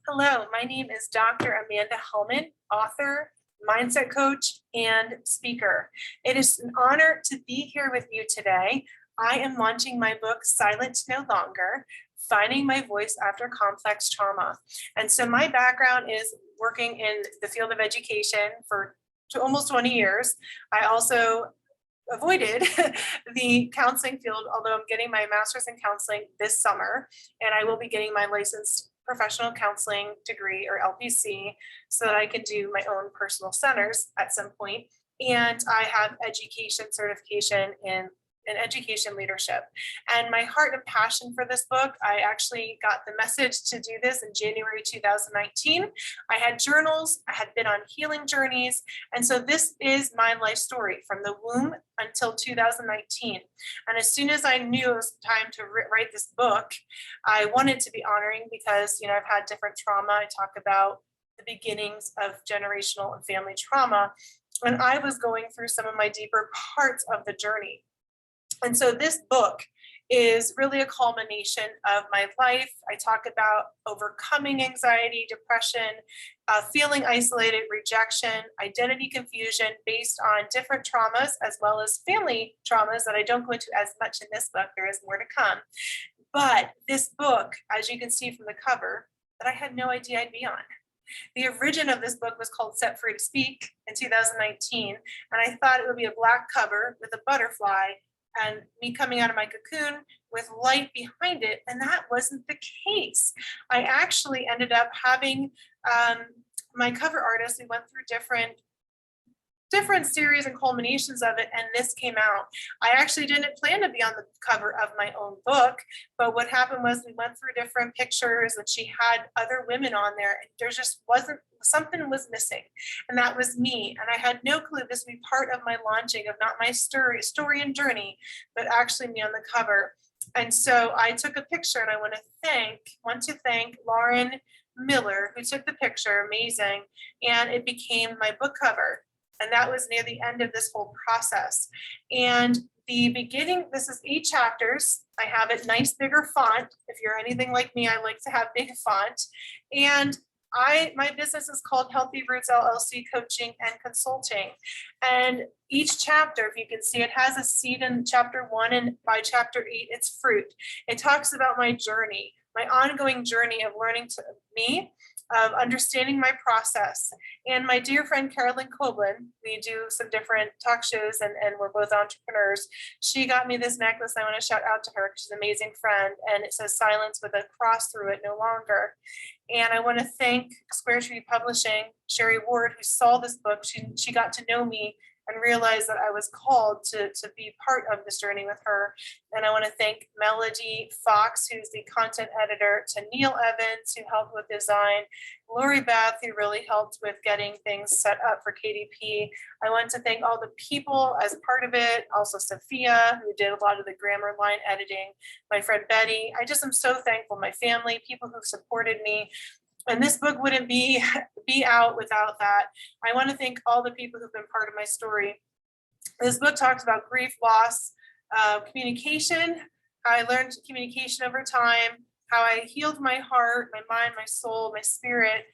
Hello, my name is Dr. Amanda Helman, author, mindset coach, and speaker. It is an honor to be here with you today. I am launching my book, Silent No Longer, Finding My Voice After Complex Trauma. And so my background is working in the field of education for almost 20 years. I also avoided the counseling field, although I'm getting my master's in counseling this summer, and I will be getting my licensed professional counseling degree, or LPC, so that I can do my own personal centers at some point. And I have education certification in education leadership. And my heart and passion for this book, I actually got the message to do this in January 2019. I had journals, I had been on healing journeys. And so this is my life story from the womb until 2019. And as soon as I knew it was time to write this book, I wanted to be honoring because, I've had different trauma. I talk about the beginnings of generational and family trauma. And I was going through some of my deeper parts of the journey. And so this book is really a culmination of my life. I talk about overcoming anxiety, depression, feeling isolated, rejection, identity confusion based on different traumas, as well as family traumas that I don't go into as much in this book. There is more to come. But this book, as you can see from the cover, that I had no idea I'd be on. The origin of this book was called Set Free to Speak in 2019. And I thought it would be a black cover with a butterfly and me coming out of my cocoon with light behind it. And that wasn't the case. I actually ended up having my cover artist, we went through different series and culminations of it, and this came out. I actually didn't plan to be on the cover of my own book, but what happened was we went through different pictures and she had other women on there, and there just wasn't, something was missing, and that was me. And I had no clue this would be part of my launching of not my story and journey, but actually me on the cover. And so I took a picture, and I want to thank Lauren Miller, who took the picture, amazing, and it became my book cover. And that was near the end of this whole process. And the beginning, this is 8 chapters. I have it nice, bigger font. If you're anything like me, I like to have big font. And my business is called Healthy Roots LLC Coaching and Consulting. And each chapter, if you can see, it has a seed in chapter 1, and by chapter 8, it's fruit. It talks about my journey, my ongoing journey of learning to me, of understanding my process. And my dear friend Carolyn Coblin, we do some different talk shows, and we're both entrepreneurs. She got me this necklace. I want to shout out to her because she's an amazing friend. And it says silence with a cross through it, no longer. And I want to thank Square Tree Publishing, Sherry Ward, who saw this book. She got to know me and realized that I was called to be part of this journey with her. And I want to thank Melody Fox, who's the content editor, to Neil Evans, who helped with design, Lori Beth, who really helped with getting things set up for KDP. I want to thank all the people as part of it, also Sophia, who did a lot of the grammar line editing, my friend Betty. I just am so thankful, my family, people who supported me. And this book wouldn't be out without that. I want to thank all the people who've been part of my story. This book talks about grief, loss, communication, how I learned communication over time, how I healed my heart, my mind, my soul, my spirit.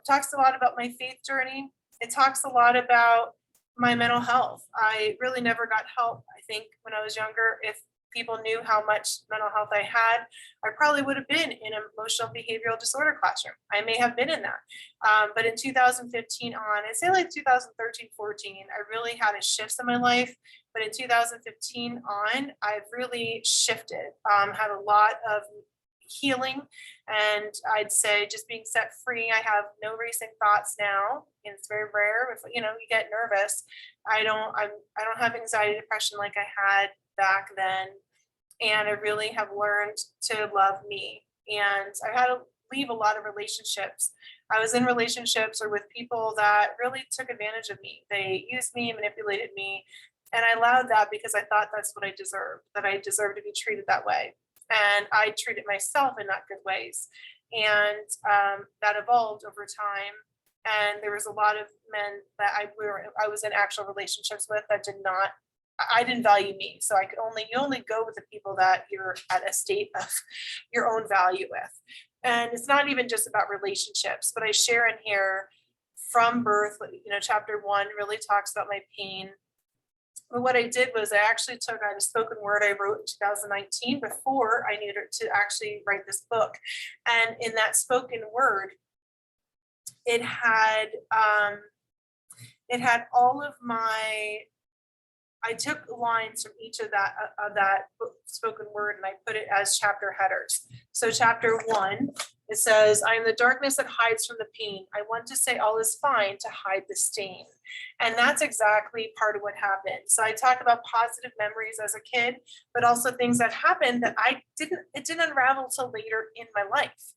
Talks a lot about my faith journey. It talks a lot about my mental health. I really never got help. I think when I was younger, if people knew how much mental health I had, I probably would have been in an emotional behavioral disorder classroom. I may have been in that. But in 2015 on, I'd say like 2013, 14, I really had a shift in my life. But in 2015 on, I've really shifted, had a lot of healing, and I'd say just being set free. I have no racing thoughts now, and it's very rare. If you get nervous, I don't have anxiety, depression like I had back then. And I really have learned to love me. And I had to leave a lot of relationships. I was in relationships or with people that really took advantage of me. They used me, manipulated me. And I allowed that because I thought that's what I deserved, that I deserved to be treated that way. And I treated myself in not good ways. And that evolved over time. And there was a lot of men that I was in actual relationships with that I didn't value me. So you only go with the people that you're at a state of your own value with. And it's not even just about relationships, but I share in here from birth, chapter 1 really talks about my pain. But what I did was I actually took out a spoken word I wrote in 2019 before I needed to actually write this book. And in that spoken word, it had all of I took lines from each of that spoken word and I put it as chapter headers. So chapter 1, it says, I am the darkness that hides from the pain. I want to say all is fine to hide the stain. And that's exactly part of what happened. So I talk about positive memories as a kid, but also things that happened that it didn't unravel till later in my life.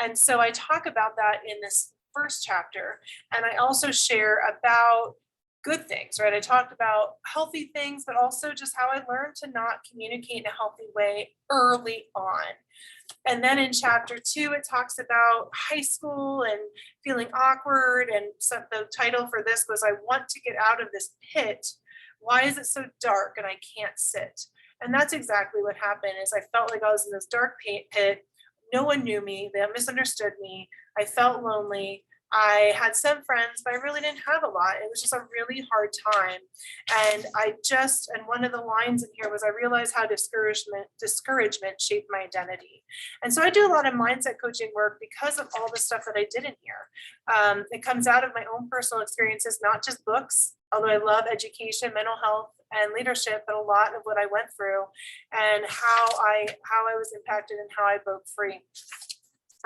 And so I talk about that in this first chapter. And I also share about good things, right? I talked about healthy things, but also just how I learned to not communicate in a healthy way early on. And then in chapter 2, it talks about high school and feeling awkward. And so the title for this was, I want to get out of this pit. Why is it so dark and I can't sit? And that's exactly what happened is I felt like I was in this dark pit. No one knew me. They misunderstood me. I felt lonely. I had some friends, but I really didn't have a lot. It was just a really hard time. And one of the lines in here was, I realized how discouragement shaped my identity. And so I do a lot of mindset coaching work because of all the stuff that I did in here. It comes out of my own personal experiences, not just books, although I love education, mental health, and leadership, but a lot of what I went through and how I was impacted and how I broke free.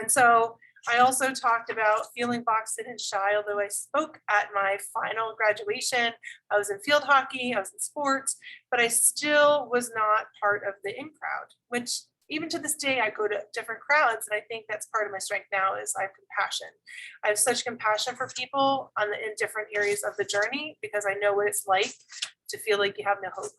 And so I also talked about feeling boxed in and shy, although I spoke at my final graduation. I was in field hockey, I was in sports, but I still was not part of the in crowd, which even to this day, I go to different crowds. And I think that's part of my strength now is I have compassion. I have such compassion for people in different areas of the journey because I know what it's like to feel like you have no hope.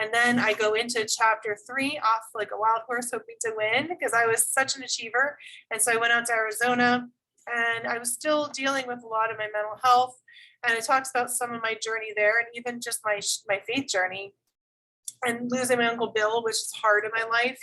And then I go into chapter 3 off like a wild horse hoping to win because I was such an achiever. And so I went out to Arizona and I was still dealing with a lot of my mental health. And it talks about some of my journey there and even just my faith journey and losing my Uncle Bill, which is hard in my life.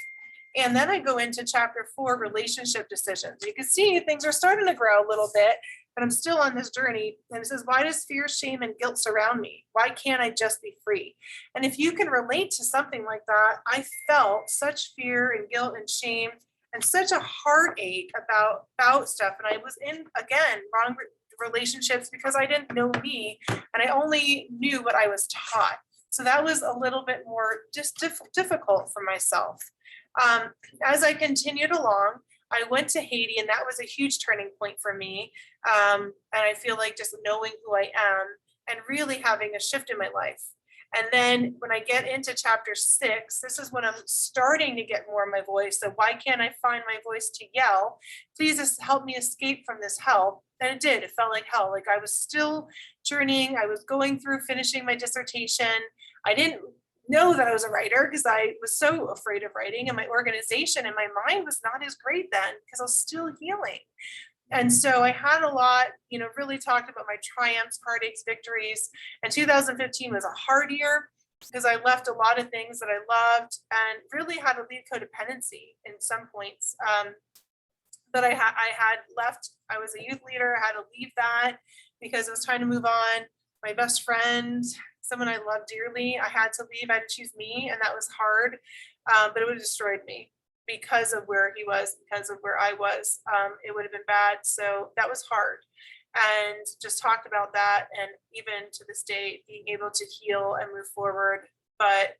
And then I go into chapter 4, relationship decisions. You can see things are starting to grow a little bit, but I'm still on this journey. And it says, why does fear, shame, and guilt surround me? Why can't I just be free? And if you can relate to something like that, I felt such fear and guilt and shame and such a heartache about stuff. And I was in, again, wrong relationships because I didn't know me and I only knew what I was taught. So that was a little bit more just difficult for myself. As I continued along, I went to Haiti and that was a huge turning point for me. And I feel like just knowing who I am and really having a shift in my life. And then when I get into chapter 6, this is when I'm starting to get more of my voice. So why can't I find my voice to yell? Please just help me escape from this hell. And it did. It felt like hell. Like I was still journeying. I was going through finishing my dissertation. I didn't know that I was a writer because I was so afraid of writing, and my organization and my mind was not as great then because I was still healing. And so I had a lot, really talked about my triumphs, heartaches, victories. And 2015 was a hard year because I left a lot of things that I loved and really had to leave codependency in some points. But I had left, I was a youth leader, I had to leave that because it was time to move on. My best friend, someone I love dearly, I had to leave, I had to choose me, and that was hard, but it would have destroyed me because of where he was, because of where I was. It would have been bad, so that was hard. And just talked about that, and even to this day, being able to heal and move forward, but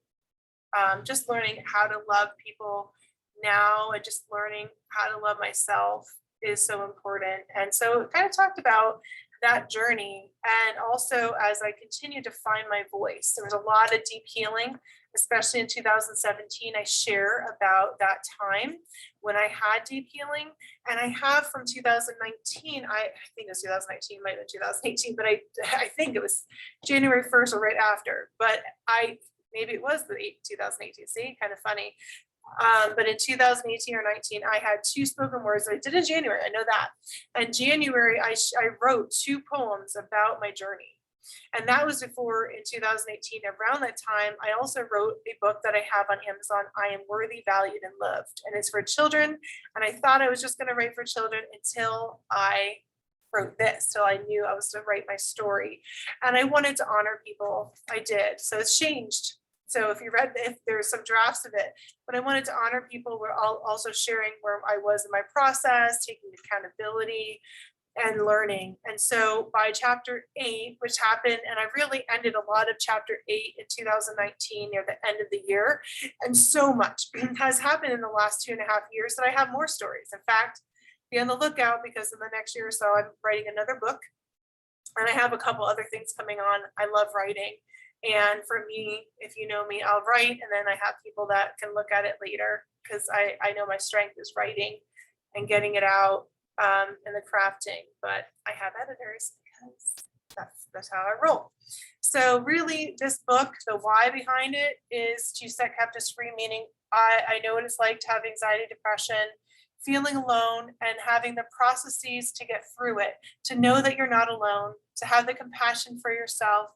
just learning how to love people now and just learning how to love myself is so important. And so kind of talked about that journey. And also as I continue to find my voice, there was a lot of deep healing, especially in 2017. I share about that time when I had deep healing. And I have from 2019, I think it was 2019, might have been 2018, but I think it was January 1st or right after, but maybe it was 2018, see, kind of funny. But in 2018 or 19, I had 2 spoken words that I did in January. I know that. In January, I wrote 2 poems about my journey. And that was before in 2018. Around that time, I also wrote a book that I have on Amazon, I Am Worthy, Valued, and Loved. And it's for children. And I thought I was just going to write for children until I wrote this. So I knew I was to write my story. And I wanted to honor people. I did. So it's changed. So if you read, if there's some drafts of it, but I wanted to honor people. We're all also sharing where I was in my process, taking accountability and learning. And so by chapter 8, which happened, and I really ended a lot of chapter 8 in 2019 near the end of the year. And so much has happened in the last 2.5 years that I have more stories. In fact, be on the lookout because in the next year or so, I'm writing another book. And I have a couple other things coming on. I love writing. And for me, if you know me, I'll write, and then I have people that can look at it later because I know my strength is writing and getting it out and the crafting. But I have editors because that's how I roll. So really, this book, the why behind it is to set captives free, meaning I know what it's like to have anxiety, depression, feeling alone, and having the processes to get through it, to know that you're not alone, to have the compassion for yourself,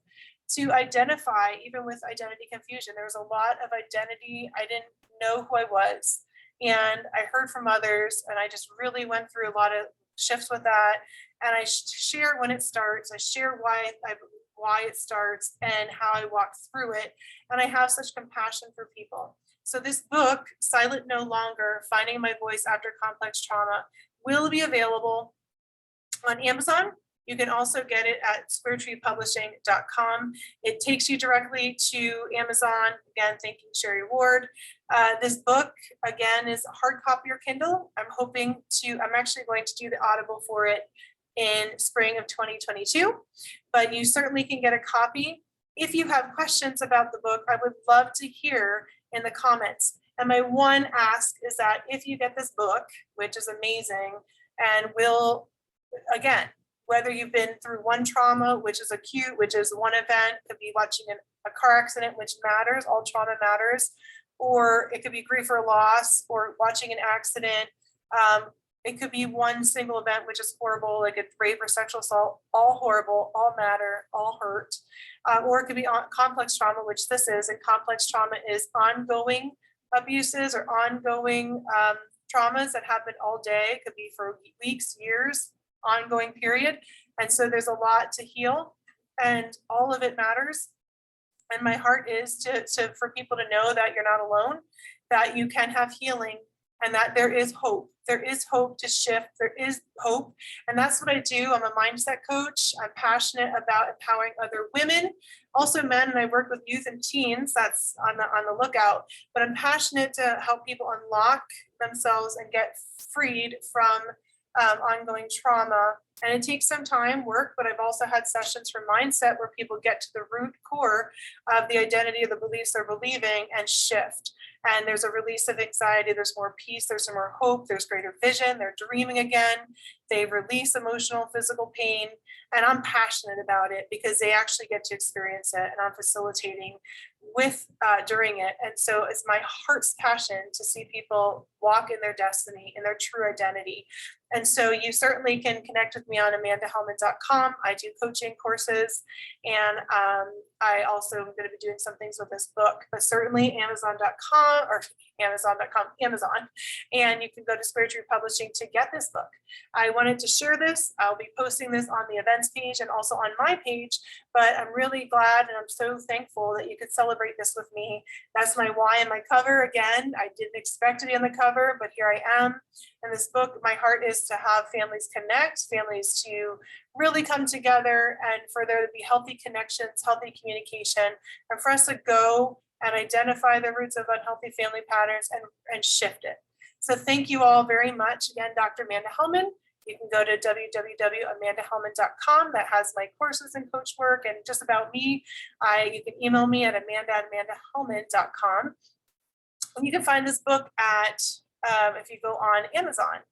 to identify, even with identity confusion. There was a lot of identity. I didn't know who I was. And I heard from others, and I just really went through a lot of shifts with that. And I share when it starts. I share why it starts and how I walk through it. And I have such compassion for people. So this book, Silent No Longer, Finding My Voice After Complex Trauma, will be available on Amazon. You can also get it at squaretreepublishing.com. It takes you directly to Amazon. Again, thank you, Sherry Ward. This book, again, is hard copy or Kindle. I'm actually going to do the Audible for it in spring of 2022, but you certainly can get a copy. If you have questions about the book, I would love to hear in the comments. And my one ask is that if you get this book, which is amazing, and will, again, whether you've been through one trauma, which is acute, which is one event, could be watching a car accident, which matters, all trauma matters, or it could be grief or loss, or watching an accident. It could be one single event, which is horrible, like a rape or sexual assault, all horrible, all matter, all hurt. Or it could be complex trauma, which this is, and complex trauma is ongoing abuses or ongoing traumas that happen all day. It could be for weeks, years, ongoing period. And so there's a lot to heal, and all of it matters. And my heart is for people to know that you're not alone, that you can have healing, and that there is hope. There is hope to shift. There is hope. And that's what I do. I'm a mindset coach. I'm passionate about empowering other women, also men, and I work with youth and teens. That's on the lookout. But I'm passionate to help people unlock themselves and get freed from ongoing trauma. And it takes some time, work, but I've also had sessions for mindset where people get to the root core of the identity of the beliefs they're believing and shift. And there's a release of anxiety, there's more peace, there's some more hope, there's greater vision, they're dreaming again, they release emotional, physical pain. And I'm passionate about it because they actually get to experience it, and I'm facilitating with during it. And so it's my heart's passion to see people walk in their destiny, in their true identity. And so you certainly can connect with me on amandahelman.com. I do coaching courses, and I also am going to be doing some things with this book, but certainly Amazon.com. And you can go to Square Tree Publishing to get this book. I wanted to share this. I'll be posting this on the events page and also on my page, but I'm really glad and I'm so thankful that you could celebrate this with me. That's my why and my cover. Again, I didn't expect to be on the cover, but here I am. And this book, my heart is to have families connect, families to really come together, and for there to be healthy connections, healthy communication, and for us to go and identify the roots of unhealthy family patterns and shift it. So thank you all very much. Again, Dr. Amanda Helman. You can go to www.amandahelman.com. That has my courses and coach work and just about me. You can email me at amanda@amandahelman.com. And you can find this book at, if you go on Amazon.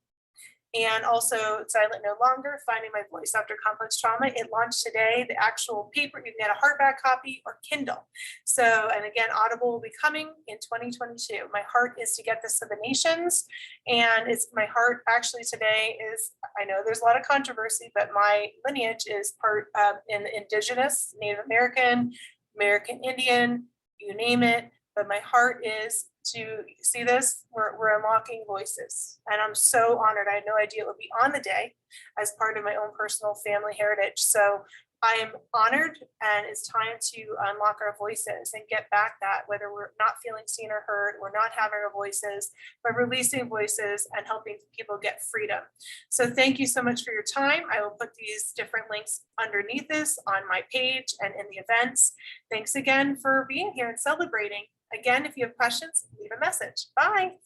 and also Silent No Longer, Finding My Voice After Complex Trauma. It launched today. The actual paper, you can get a hardback copy or Kindle. So, and again, Audible will be coming in 2022. My heart is to get this to the nations. And it's my heart actually today is, I know there's a lot of controversy, but my lineage is part in Indigenous, Native American, American Indian, you name it. But my heart is to see this, we're unlocking voices. And I'm so honored. I had no idea it would be on the day as part of my own personal family heritage. So I am honored, and it's time to unlock our voices and get back that, whether we're not feeling seen or heard, we're not having our voices, but releasing voices and helping people get freedom. So thank you so much for your time. I will put these different links underneath this on my page and in the events. Thanks again for being here and celebrating. Again, if you have questions, leave a message. Bye.